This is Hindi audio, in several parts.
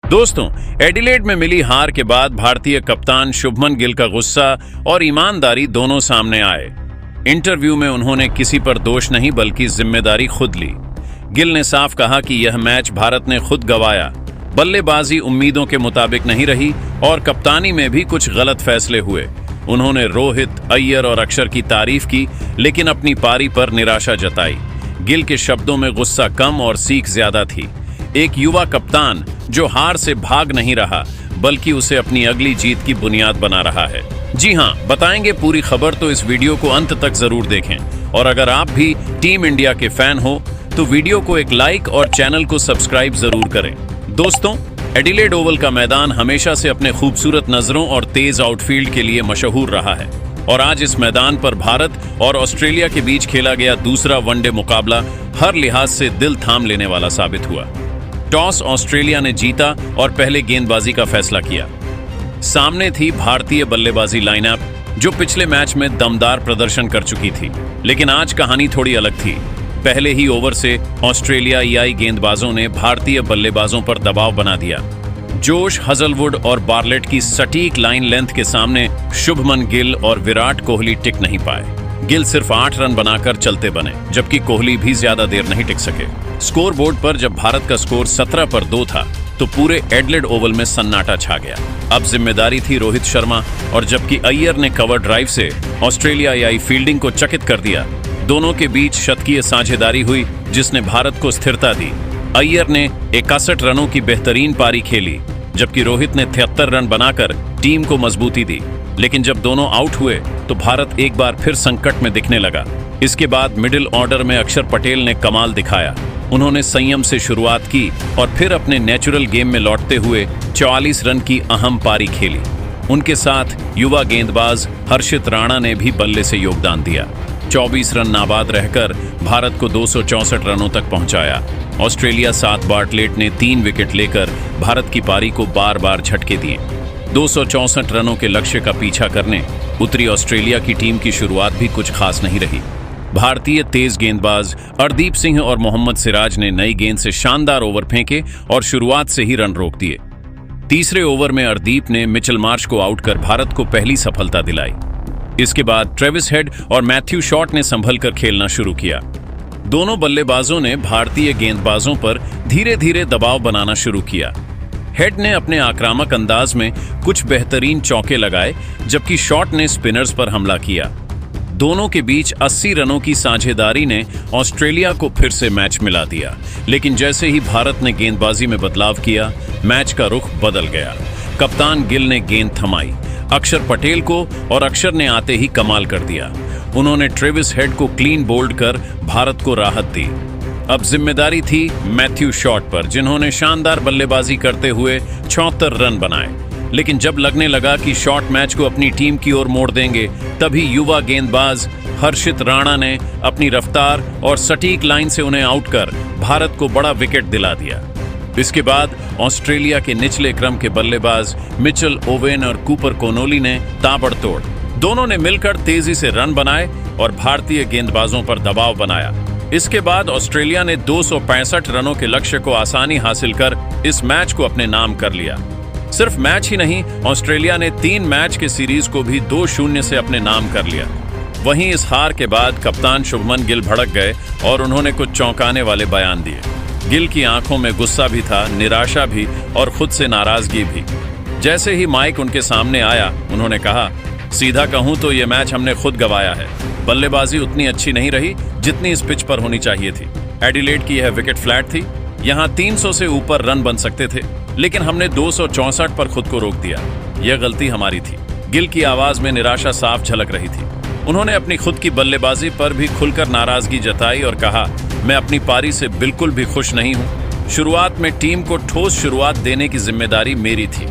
दोस्तों, एडिलेड में मिली हार के बाद भारतीय कप्तान शुभमन गिल का गुस्सा और ईमानदारी दोनों सामने आए। इंटरव्यू में उन्होंने किसी पर दोष नहीं बल्कि जिम्मेदारी खुद ली। गिल ने साफ कहा कि यह मैच भारत ने खुद गंवाया। बल्लेबाजी उम्मीदों के मुताबिक नहीं रही और कप्तानी में भी कुछ गलत फैसले हुए। उन्होंने रोहित, अय्यर और अक्षर की तारीफ की, लेकिन अपनी पारी पर निराशा जताई। गिल के शब्दों में गुस्सा कम और सीख ज्यादा थी। एक युवा कप्तान जो हार से भाग नहीं रहा बल्कि उसे अपनी अगली जीत की बुनियाद बना रहा है। जी हां, बताएंगे पूरी खबर, तो इस वीडियो को अंत तक जरूर देखें। और अगर आप भी टीम इंडिया के फैन हो तो वीडियो को एक लाइक और चैनल को सब्सक्राइब जरूर करें। दोस्तों, एडिलेड ओवल का मैदान हमेशा से अपने खूबसूरत नजरों और तेज आउटफील्ड के लिए मशहूर रहा है और आज इस मैदान पर भारत और ऑस्ट्रेलिया के बीच खेला गया दूसरा वनडे मुकाबला हर लिहाज से दिल थाम लेने वाला साबित हुआ। टॉस ऑस्ट्रेलिया ने जीता और पहले गेंदबाजी का फैसला किया। सामने थी भारतीय बल्लेबाजी लाइनअप जो पिछले मैच में दमदार प्रदर्शन कर चुकी थी, लेकिन आज कहानी थोड़ी अलग थी। पहले ही ओवर से ऑस्ट्रेलियाई गेंदबाजों ने भारतीय बल्लेबाजों पर दबाव बना दिया। जोश हजलवुड और बार्लेट की सटीक लाइन लेंथ के सामने शुभमन गिल और विराट कोहली टिक नहीं पाए। गिल सिर्फ 8 रन बनाकर चलते बने, जबकि कोहली भी ज्यादा देर नहीं टिक सके। स्कोर बोर्ड पर जब भारत का स्कोर 17 पर 2 था तो पूरे एडिलेड ओवल में सन्नाटा छा गया। अब जिम्मेदारी थी रोहित शर्मा और जबकि अय्यर ने कवर ड्राइव से ऑस्ट्रेलियाई फील्डिंग को चकित कर दिया। दोनों के बीच शतकीय साझेदारी हुई जिसने भारत को स्थिरता दी। अय्यर ने 61 रनों की बेहतरीन पारी खेली, जबकि रोहित ने 73 रन बनाकर टीम को मजबूती दी। लेकिन जब दोनों आउट हुए तो भारत एक बार फिर संकट में दिखने लगा। इसके बाद मिडिल ऑर्डर में अक्षर पटेल ने कमाल दिखाया। उन्होंने संयम से शुरुआत की और फिर अपने नेचुरल गेम में लौटते हुए 44 रन की अहम पारी खेली। उनके साथ युवा गेंदबाज हर्षित राणा ने भी बल्ले से योगदान दिया। 24 रन नाबाद रहकर भारत को 264 रनों तक पहुंचाया। ऑस्ट्रेलिया साथ बार्टलेट ने 3 विकेट लेकर भारत की पारी को बार बार झटके दिए। 264 रनों के लक्ष्य का पीछा करने उतरी ऑस्ट्रेलिया की टीम की शुरुआत भी कुछ खास नहीं रही। भारतीय तेज गेंदबाज अर्दीप सिंह और मोहम्मद सिराज ने नई गेंद से शानदार ओवर फेंके और शुरुआत से ही रन रोक दिए। तीसरे ओवर में अर्दीप ने मिचेल मार्श को आउट कर भारत को पहली सफलता दिलाई। इसके बाद ट्रेविस हेड और मैथ्यू शॉट ने संभल कर खेलना शुरू किया। दोनों बल्लेबाजों ने भारतीय गेंदबाजों पर धीरे धीरे दबाव बनाना शुरू किया। हेड ने अपने आक्रामक अंदाज में कुछ बेहतरीन चौके लगाए, जबकि शॉट ने स्पिनर्स पर हमला किया। दोनों के बीच 80 रनों की साझेदारी ने ऑस्ट्रेलिया को फिर से मैच मिला दिया। लेकिन जैसे ही भारत ने गेंदबाजी में बदलाव किया, मैच का रुख बदल गया। कप्तान गिल ने गेंद थमाई अक्षर पटेल को और अक्षर ने आते ही कमाल कर दिया। उन्होंने ट्रेविस हेड को क्लीन बोल्ड कर भारत को राहत दी। अब जिम्मेदारी थी मैथ्यू शॉट पर, जिन्होंने शानदार बल्लेबाजी करते हुए 76 रन बनाए। लेकिन जब लगने लगा कि शॉट मैच को अपनी टीम की ओर मोड़ देंगे, तभी युवा गेंदबाज हर्षित राणा ने अपनी रफ्तार और सटीक लाइन से उन्हें आउट कर भारत को बड़ा विकेट दिला दिया। इसके बाद ऑस्ट्रेलिया के निचले क्रम के बल्लेबाज मिचेल ओवेन और कूपर कोनोली ने ताबड़तोड़ दोनों ने मिलकर तेजी से रन बनाए और भारतीय गेंदबाजों पर दबाव बनाया। इसके बाद ऑस्ट्रेलिया ने 265 रनों के लक्ष्य को आसानी हासिल कर इस मैच को अपने नाम कर लिया। सिर्फ मैच ही नहीं, ऑस्ट्रेलिया ने 3 मैच के सीरीज को भी 2-0 से अपने नाम कर लिया। वहीं इस हार के बाद कप्तान शुभमन गिल भड़क गए और उन्होंने कुछ चौंकाने वाले बयान दिए। गिल की आंखों में गुस्सा भी था, निराशा भी और खुद से नाराजगी भी। जैसे ही माइक उनके सामने आया, उन्होंने कहा, सीधा कहूं तो ये मैच हमने खुद गंवाया है। बल्लेबाजी उतनी अच्छी नहीं रही जितनी इस पिच पर होनी चाहिए थी। एडिलेड की यह विकेट फ्लैट थी, यहाँ 300 से ऊपर रन बन सकते थे, लेकिन हमने 264 पर खुद को रोक दिया। यह गलती हमारी थी। गिल की आवाज में निराशा साफ झलक रही थी। उन्होंने अपनी खुद की बल्लेबाजी पर भी खुलकर नाराजगी जताई और कहा, मैं अपनी पारी से बिल्कुल भी खुश नहीं हूं। शुरुआत में टीम को ठोस शुरुआत देने की जिम्मेदारी मेरी थी,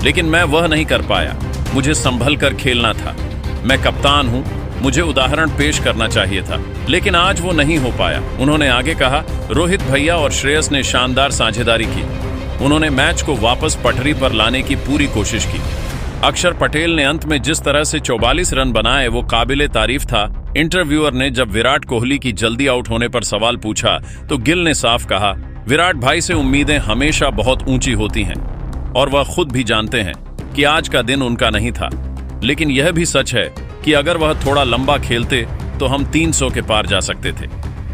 लेकिन मैं वह नहीं कर पाया। मुझे संभल कर खेलना था। मैं कप्तान हूं, मुझे उदाहरण पेश करना चाहिए था, लेकिन आज वो नहीं हो पाया। उन्होंने आगे कहा, रोहित भैया और श्रेयस ने शानदार साझेदारी की। उन्होंने मैच को वापस पटरी पर लाने की पूरी कोशिश की। अक्षर पटेल ने अंत में जिस तरह से 44 रन बनाए वो काबिले तारीफ था। इंटरव्यूअर ने जब विराट कोहली की जल्दी आउट होने पर सवाल पूछा तो गिल ने साफ कहा, विराट भाई से उम्मीदें हमेशा बहुत ऊंची होती हैं। और वह खुद भी जानते हैं कि आज का दिन उनका नहीं था। लेकिन यह भी सच है कि अगर वह थोड़ा लंबा खेलते तो हम 300 के पार जा सकते थे।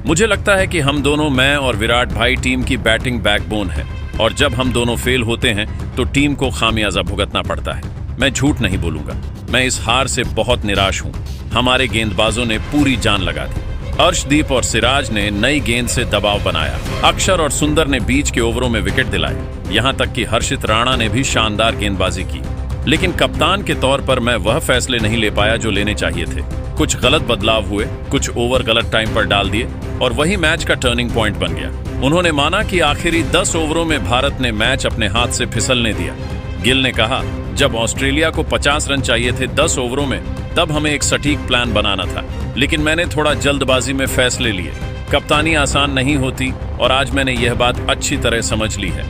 मुझे लगता है कि हम दोनों, मैं और विराट भाई, टीम की बैटिंग बैकबोन है, और जब हम दोनों फेल होते हैं तो टीम को खामियाजा भुगतना पड़ता है। मैं झूठ नहीं बोलूंगा, मैं इस हार से बहुत निराश हूं। हमारे गेंदबाजों ने पूरी जान लगा दी। अर्शदीप और सिराज ने नई गेंद से दबाव बनाया। अक्षर और सुंदर ने बीच के ओवरों में विकेट दिलाए। यहां तक कि हर्षित राणा ने भी शानदार गेंदबाजी की। लेकिन कप्तान के तौर पर मैं वह फैसले नहीं ले पाया जो लेने चाहिए थे। कुछ गलत बदलाव हुए, कुछ ओवर गलत टाइम पर डाल दिए, और वही मैच का टर्निंग पॉइंट बन गया। उन्होंने माना कि आखिरी 10 ओवरों में भारत ने मैच अपने हाथ से फिसलने दिया। गिल ने कहा, जब ऑस्ट्रेलिया को 50 रन चाहिए थे 10 ओवरों में, तब हमें एक सटीक प्लान बनाना था, लेकिन मैंने थोड़ा जल्दबाजी में फैसले लिए। कप्तानी आसान नहीं होती, और आज मैंने यह बात अच्छी तरह समझ ली है।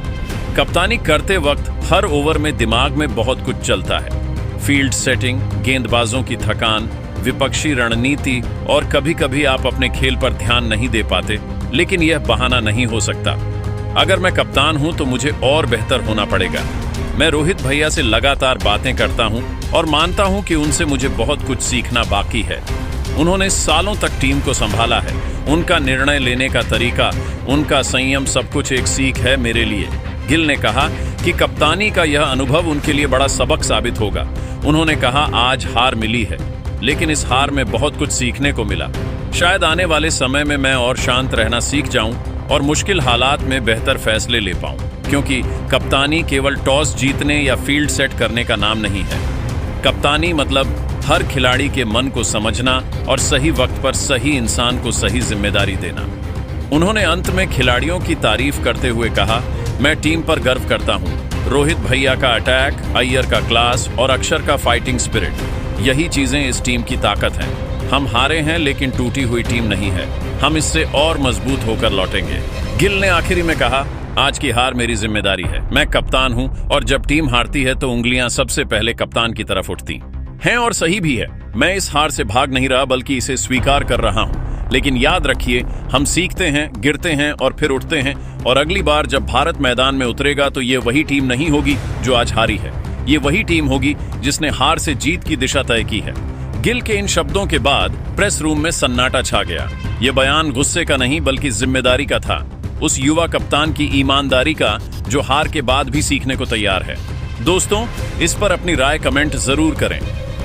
कप्तानी करते वक्त हर ओवर में दिमाग में बहुत कुछ चलता है। फील्ड सेटिंग, गेंदबाजों की थकान, विपक्षी रणनीति, और कभी कभी आप अपने खेल पर ध्यान नहीं दे पाते, लेकिन यह बहाना नहीं हो सकता। अगर मैं कप्तान हूं तो मुझे और बेहतर होना पड़ेगा। मैं रोहित भैया से लगातार बातें करता हूं और मानता हूं कि उनसे मुझे बहुत कुछ सीखना बाकी है। उन्होंने सालों तक टीम को संभाला है। उनका निर्णय लेने का तरीका, उनका संयम, सब कुछ एक सीख है मेरे लिए। गिल ने कहा कि कप्तानी का यह अनुभव उनके लिए बड़ा सबक साबित होगा। उन्होंने कहा, आज हार मिली है, लेकिन इस हार में बहुत कुछ सीखने को मिला। शायद आने वाले समय में मैं और शांत रहना सीख जाऊं और मुश्किल हालात में बेहतर फैसले ले पाऊं, क्योंकि कप्तानी केवल टॉस जीतने या फील्ड सेट करने का नाम नहीं है। कप्तानी मतलब हर खिलाड़ी के मन को समझना और सही वक्त पर सही इंसान को सही जिम्मेदारी देना। उन्होंने अंत में खिलाड़ियों की तारीफ करते हुए कहा, मैं टीम पर गर्व करता हूं। रोहित भैया का अटैक, अय्यर का क्लास और अक्षर का फाइटिंग स्पिरिट, यही चीजें इस टीम की ताकत हैं। हम हारे हैं, लेकिन टूटी हुई टीम नहीं है। हम इससे और मजबूत होकर लौटेंगे। गिल ने आखिरी में कहा, आज की हार मेरी जिम्मेदारी है। मैं कप्तान हूं, और जब टीम हारती है तो उंगलियां सबसे पहले कप्तान की तरफ उठती हैं, और सही भी है। मैं इस हार से भाग नहीं रहा, बल्कि इसे स्वीकार कर रहा हूं। लेकिन याद रखिए, हम सीखते हैं, गिरते हैं और फिर उठते हैं, और अगली बार जब भारत मैदान में उतरेगा तो ये वही टीम नहीं होगी जो आज हारी है। ये वही टीम होगी जिसने हार से जीत की दिशा तय की है। गिल के इन शब्दों के बाद प्रेस रूम में सन्नाटा छा गया। ये बयान गुस्से का नहीं, बल्कि जिम्मेदारी का था। उस युवा कप्तान की ईमानदारी का, जो हार के बाद भी सीखने को तैयार है। दोस्तों, इस पर अपनी राय कमेंट जरूर करें।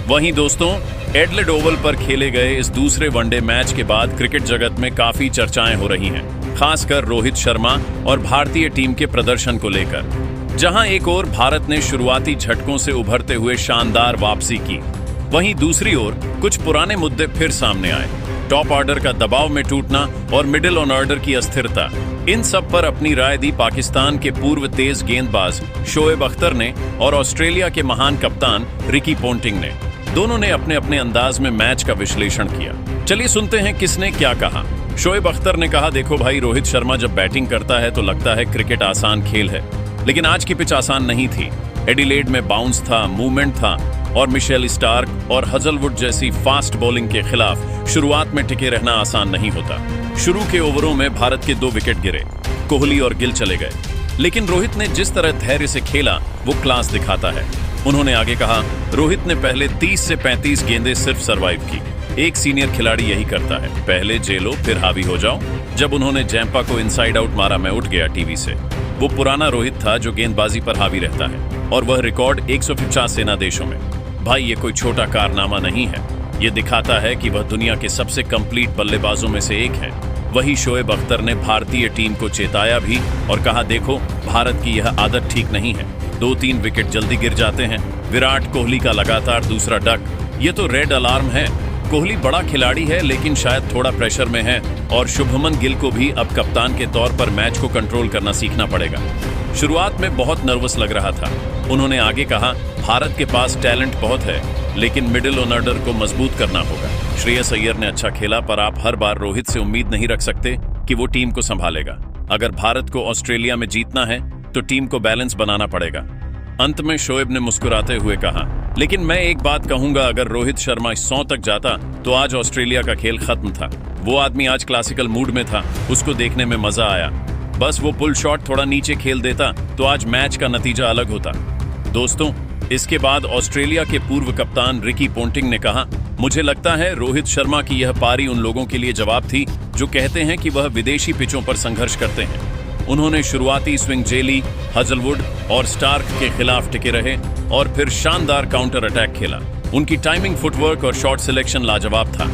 वहीं दोस्तों, एडलेड ओवल पर खेले गए इस दूसरे वनडे मैच के बाद क्रिकेट जगत में काफी चर्चाएं हो रही हैं, खासकर रोहित शर्मा और भारतीय टीम के प्रदर्शन को लेकर। जहां एक ओर भारत ने शुरुआती झटकों से उभरते हुए शानदार वापसी की, वहीं दूसरी ओर कुछ पुराने मुद्दे फिर सामने आए। टॉप ऑर्डर का दबाव में टूटना और मिडिल ऑर्डर की अस्थिरता, इन सब पर अपनी राय दी पाकिस्तान के पूर्व तेज गेंदबाज शोएब अख्तर ने और ऑस्ट्रेलिया के महान कप्तान रिकी पोंटिंग ने। दोनों ने अपने अपने अंदाज में मैच का विश्लेषण किया। चलिए सुनते हैं किसने क्या कहा। शोएब अख्तर ने कहा, देखो भाई, रोहित शर्मा जब बैटिंग करता है तो लगता है क्रिकेट आसान खेल है, लेकिन आज की पिच आसान नहीं थी। एडिलेड में बाउंस था, मूवमेंट था, और मिशेल स्टार्क और हजलवुड जैसी फास्ट बॉलिंग के खिलाफ शुरुआत में टिके रहना आसान नहीं होता। शुरू के ओवरों में भारत के 2 विकेट गिरे, कोहली और गिल चले गए, लेकिन रोहित ने जिस तरह धैर्य से खेला वो क्लास दिखाता है। उन्होंने आगे कहा, रोहित ने पहले 30 से 35 गेंदें सिर्फ सरवाइव की। एक सीनियर खिलाड़ी यही करता है, पहले जेलो फिर हावी हो जाओ। जब उन्होंने जैम्पा को इनसाइड आउट मारा, मैं उठ गया टीवी से। वो पुराना रोहित था जो गेंदबाजी पर हावी रहता है, और वह रिकॉर्ड 150 सेना देशों में। भाई, ये कोई छोटा कारनामा नहीं है। ये दिखाता है कि वह दुनिया के सबसे कंप्लीट बल्लेबाजों में से एक है। वही शोएब अख्तर ने भारतीय टीम को चेताया भी और कहा, देखो, भारत की यह आदत ठीक नहीं है। 2-3 विकेट जल्दी गिर जाते हैं। विराट कोहली का लगातार दूसरा डक, ये तो रेड अलार्म है। कोहली बड़ा खिलाड़ी है, लेकिन शायद थोड़ा प्रेशर में है, और शुभमन गिल को भी अब कप्तान के तौर पर मैच को कंट्रोल करना सीखना पड़ेगा। शुरुआत में बहुत नर्वस लग रहा था। उन्होंने आगे कहा, भारत के पास टैलेंट बहुत है, लेकिन मिडिल ऑर्डर को मजबूत करना होगा। श्रेयस अय्यर ने अच्छा खेला, पर आप हर बार रोहित से उम्मीद नहीं रख सकते कि वो टीम को संभालेगा। अगर भारत को ऑस्ट्रेलिया में जीतना है तो टीम को बैलेंस बनाना पड़ेगा। अंत में शोएब ने मुस्कुराते हुए कहा, लेकिन मैं एक बात कहूंगा, अगर रोहित शर्मा 100 तक जाता तो आज ऑस्ट्रेलिया का खेल खत्म था। वो आदमी आज क्लासिकल मूड में था, उसको देखने में मजा आया। बस वो पुल शॉट थोड़ा नीचे खेल देता तो आज मैच का नतीजा अलग होता। दोस्तों, इसके बाद ऑस्ट्रेलिया के पूर्व कप्तान रिकी पोंटिंग ने कहा, मुझे लगता है रोहित शर्मा की यह पारी उन लोगों के लिए जवाब थी जो कहते हैं कि वह विदेशी पिचों पर संघर्ष करते हैं। उन्होंने शुरुआती स्विंग जेली, हजलवुड और स्टार्क के खिलाफ टिके रहे और फिर शानदार काउंटर अटैक खेला। उनकी टाइमिंग, फुटवर्क और शॉट सिलेक्शन लाजवाब था,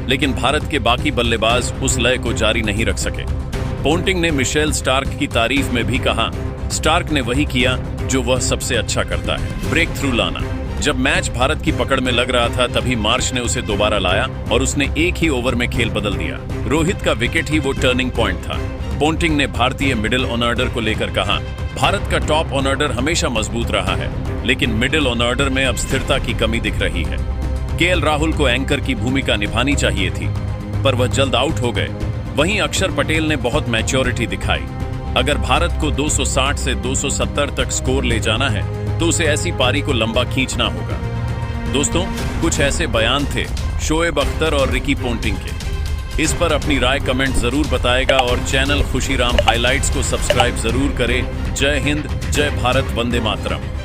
लेकिन भारत के बाकी बल्लेबाज उस लय को जारी नहीं रख सके। पोंटिंग ने मिशेल स्टार्क की तारीफ में भी कहा, स्टार्क ने वही किया जो वह सबसे अच्छा करता है, ब्रेक थ्रू लाना। जब मैच भारत की पकड़ में लग रहा था तभी मार्श ने उसे दोबारा लाया और उसने एक ही ओवर में खेल बदल दिया। रोहित का विकेट ही वो टर्निंग पॉइंट था। पोंटिंग ने भारतीय मिडिल ऑर्डर को लेकर कहा, भारत का टॉप ऑर्डर हमेशा मजबूत रहा है, लेकिन मिडिल ऑर्डर में अब स्थिरता की कमी दिख रही है। केएल राहुल को एंकर की भूमिका निभानी चाहिए थी, पर वह जल्द आउट हो गए। वहीं अक्षर पटेल ने बहुत मैच्योरिटी दिखाई। अगर भारत को 260 से 270 तक स्कोर ले जाना है तो उसे ऐसी पारी को लंबा खींचना होगा। दोस्तों, कुछ ऐसे बयान थे शोएब अख्तर और रिकी पोंटिंग के। इस पर अपनी राय कमेंट जरूर बताएगा और चैनल खुशीराम हाइलाइट्स को सब्सक्राइब जरूर करें। जय हिंद, जय भारत, वंदे मातरम।